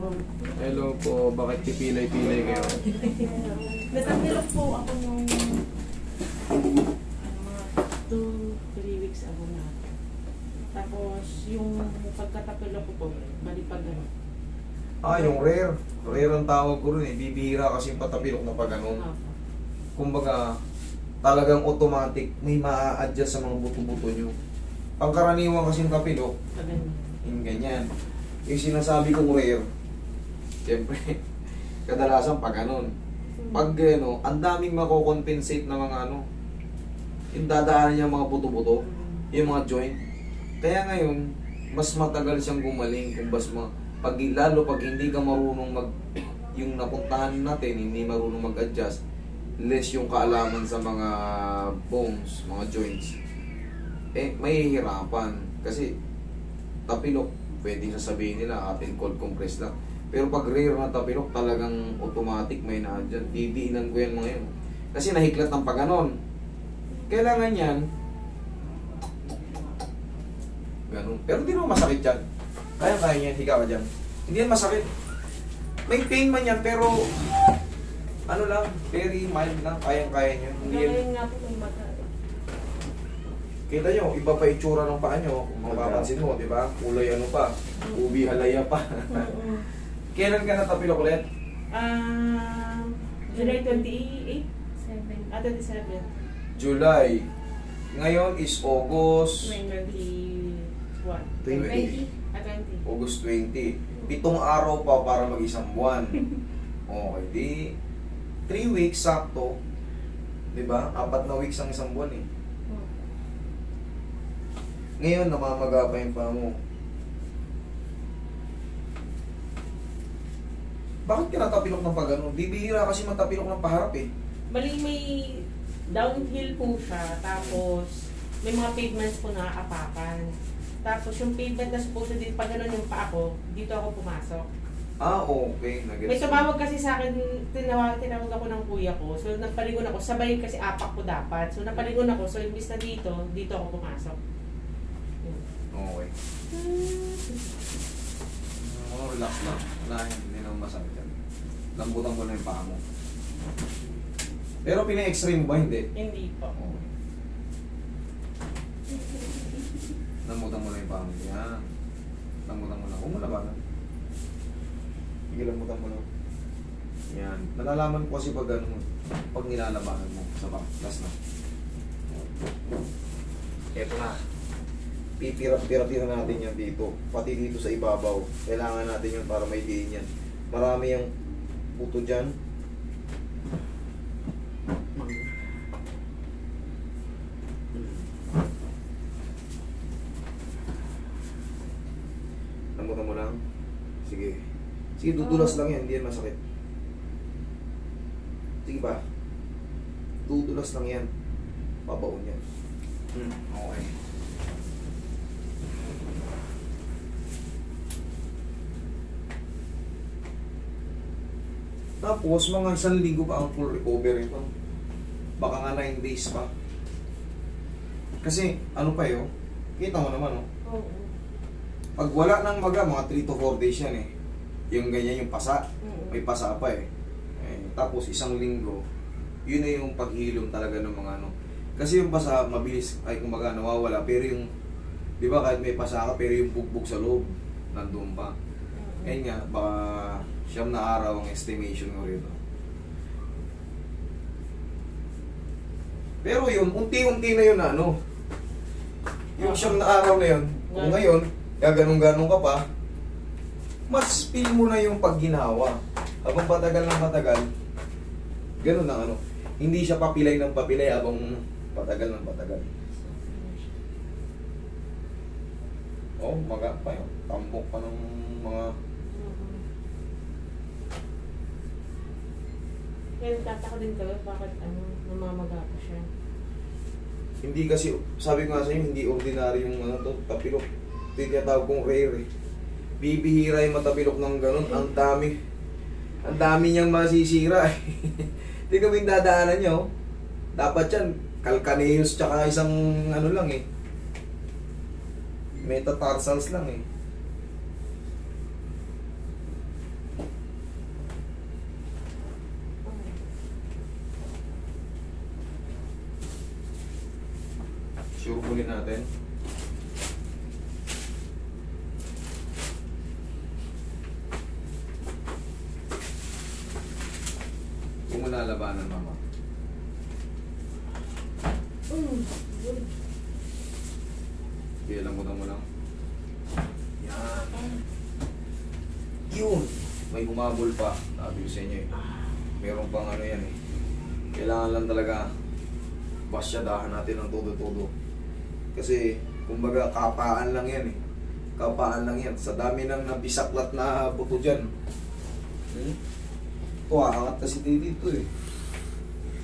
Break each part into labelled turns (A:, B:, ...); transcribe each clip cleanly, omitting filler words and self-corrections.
A: Hello po, bakit pipilay-pilay kayo?
B: Natapilok po ako nung mga 2-3 weeks ago na. Tapos yung pagkatapilok ko po, malipag ano.
A: Yung rare. Rare ang tawag ko rin eh. Bibihira kasi yung patapilok na pag ganun. Kumbaga, talagang automatic, may ma-adjust sa mga buto-buto nyo. Pangkaraniwan kasi yung tapilok, yung ganyan. Yung sinasabi kong rare, siyempre, kadalasan pag ganun. Pag ano, ang daming mako-compensate na mga ano, yung dadaanan niya mga buto-buto, yung mga joint. Kaya ngayon, mas matagal siyang gumaling kung lalo pag hindi ka marunong yung napuntahan natin, hindi marunong mag-adjust, less yung kaalaman sa mga bones, mga joints, may hihirapan. Kasi tapilok, pwedeng sasabihin nila atin cold compress lang. Pero pag rare na tapilok, talagang automatic may na-adjust. Didiinan ko yan mga yun. Kasi nahiklat ng pag-ganon. Kailangan yan, ganun. Pero hindi naman masakit yan. Kaya yan, higa ka dyan. Hindi yan masakit. May pain man yan, pero ano lang, very mild lang, kayang-kaya nyo. Hindi yan.
B: Nga po may mata.
A: Kita nyo, iba pa itsura ng paa nyo. Kung mapapansin mo, di ba? Kulay ano pa, ubi halaya pa. Kailan ka natapilok ulit?
B: July 28? 27.
A: July. Ngayon is August
B: 20.
A: 20.
B: 20.
A: August 20. 7 araw pa para mag-isang buwan. Okay, di 3 weeks sakto. 'Di ba? 4 na weeks ang isang buwan eh. Ngayon namamaga pa yung paa mo. Bakit ka natapilok ng pagano? Bibihira kasi matapilok ng paharap eh.
B: Bali may downhill po siya, tapos may mga pavements po na apakan. Tapos yung pavement na supposedly pag ganun yung paa ko, dito ako pumasok.
A: Okay.
B: May tumawag kasi sa akin, tinawag ako ng kuya ko. So nagpalingon ako, sabay kasi apak ko dapat. So napalingon ako, so imbis na dito ako pumasok.
A: Okay. Relax lang. Hindi naman masakit yan. Lambutan mo na yung paa mo. Pero pina-x-ray mo ba? Hindi.
B: Hindi po.
A: Okay. Lambutan mo na yung paa mo. Yan. Lambutan mo na. Huwag mo labanan. Sige, lambutan mo na. Yan. Nalalaman ko kasi pag nilalabanan mo sa back. Last na. Eto na. Pipirap-pirapin natin yan dito. Pati dito sa ibabaw. Kailangan natin yan para may diin yan. Marami yung puto dyan. Lambutan mo lang. Sige. Sige, dudulas lang yan. Hindi yan masakit. Sige pa. Dudulas lang yan. Pabaon yan. Okay. Tapos, mga 1 linggo pa ang full recovery ito. Baka nga 9 days pa. Kasi, ano pa yun? Kita mo naman, no?
B: Oo.
A: Pag wala nang mga 3 to 4 days yan eh. Yung ganyan, yung pasa. May pasa pa eh. Tapos, 1 linggo, yun na yung paghilom talaga ng mga ano. Kasi yung pasa, mabilis, kumbaga, nawawala. Pero yung, di ba, kahit may pasa ka, pero yung bugbog sa loob, nandun pa. Ngayon nga, baka 9 na araw ang estimation ko rito. Pero yun, unti-unti na yun na ano. Yung 9 na araw na yun, kung ngayon, gaganong-ganong ka pa, mas feel mo na yung pagginawa. Habang patagal ng patagal, ganun na ano. Hindi siya papilay ng papilay habang patagal ng patagal. Maga pa yun. Tambok pa ng mga...
B: Kaya nagtataka din kayo, bakit namamaga pa siya?
A: Hindi kasi, sabi ko nga sa inyo, hindi ordinary yung tapilok. Ito yung tinatawag kong rare eh. Bibihira yung matapilok ng ganun. Ang dami niyang masisira eh. Hindi kami dadaanan niyo. Dapat yan, calcaneus tsaka isang ano lang eh. Metatarsals lang eh. Surulin natin. Kung mo lalabanan, mama.
B: Good.
A: Kaya lang mo lang. Yan. Yun. May humabol pa. Sabi ko sa inyo eh. Meron pang ano yan eh. Kailangan lang talaga basyadahan natin ng todo-todo. Kasi, kumbaga, kapaan lang yan eh. Kapaan lang yan. Sa dami ng nabisaklat na buto dyan. Ito, aangat kasi dito eh.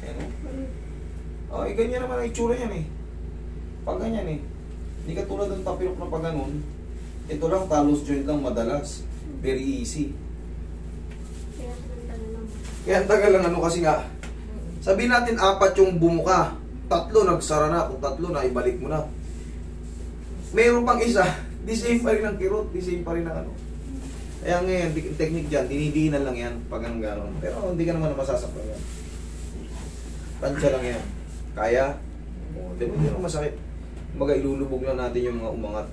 A: Ayan oh. Ganyan naman ang itsura yan eh. Pag ganyan eh. Hindi ka tulad ng tapilok na pag ganun. Ito lang, talos joint lang madalas. Very easy. Kaya ang tagal lang ano kasi nga. Sabihin natin 4 yung bumuka. 3 nagsara na. Kung 3 na, ibalik mo na. Mayroon pang isa. Di same pa rin ang kirot. Di same pa rin ang ano. Kaya ngayon, technique dyan, dinidiinan lang yan pag anong gano'n. Pero hindi ka naman masasaktan yan. Tansya lang yan. Kaya? O, hindi naman masakit. Kumbaga, ilulubog lang natin yung mga umangat.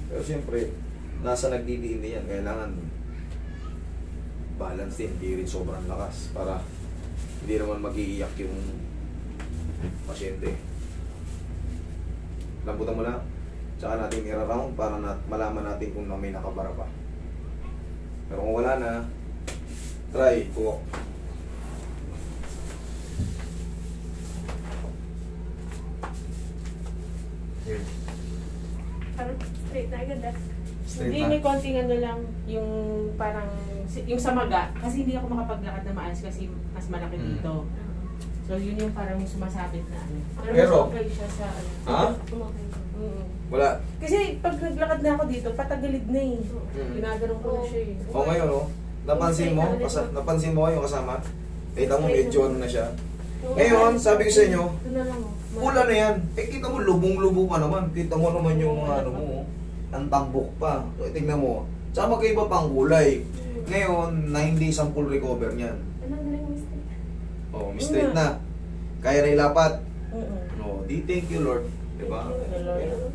A: Pero siyempre, nasa nagdidiin din yan. Kailangan balance din. Hindi rin sobrang lakas para hindi naman mag-iiyak yung pasyente. Lambutan mo na. Tsaka natin i-round para malaman natin kung may nakabara pa. Pero kung wala na, try po. Here.
C: Parang straight na agad ah.
A: Straight
B: Hindi,
A: na.
B: may konting ano lang, yung parang, yung sa maga, kasi hindi ako makapaglakad na maayos kasi mas malaki dito. So yun yung parang sumasabit na ano.
A: Pero-
B: mas okay siya sa ano.
A: Ha?
C: Tumakay ko.
A: Wala.
B: Kasi pag naglakad na ako dito, patagilid na eh. Ginaganon ko na siya eh.
A: O ngayon, oh, napansin mo? Napansin mo yung kasama? Kita mo medyo ano na siya. Ngayon, sabi ko sa inyo,
B: Ito na lang oh.
A: pula na yan. Kita mo, lubong-lubo pa naman. Kita mo naman yung mga ano mo. Ang tambok pa. So, tingnan mo. Tsaka magkaiba pang kulay. Ngayon, 9 days ang full recover niyan.
C: Anong galing mistake?
A: Oh, straight na. Kaya na ilapat.
B: Oo.
A: No, di thank you Lord. Diba?
B: Lord.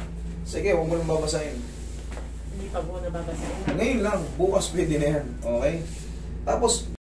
A: Sige, huwag mo nang babasahin.
B: Hindi pa po nababasahin.
A: Ngayon lang, bukas pwede na yan. Okay? Tapos,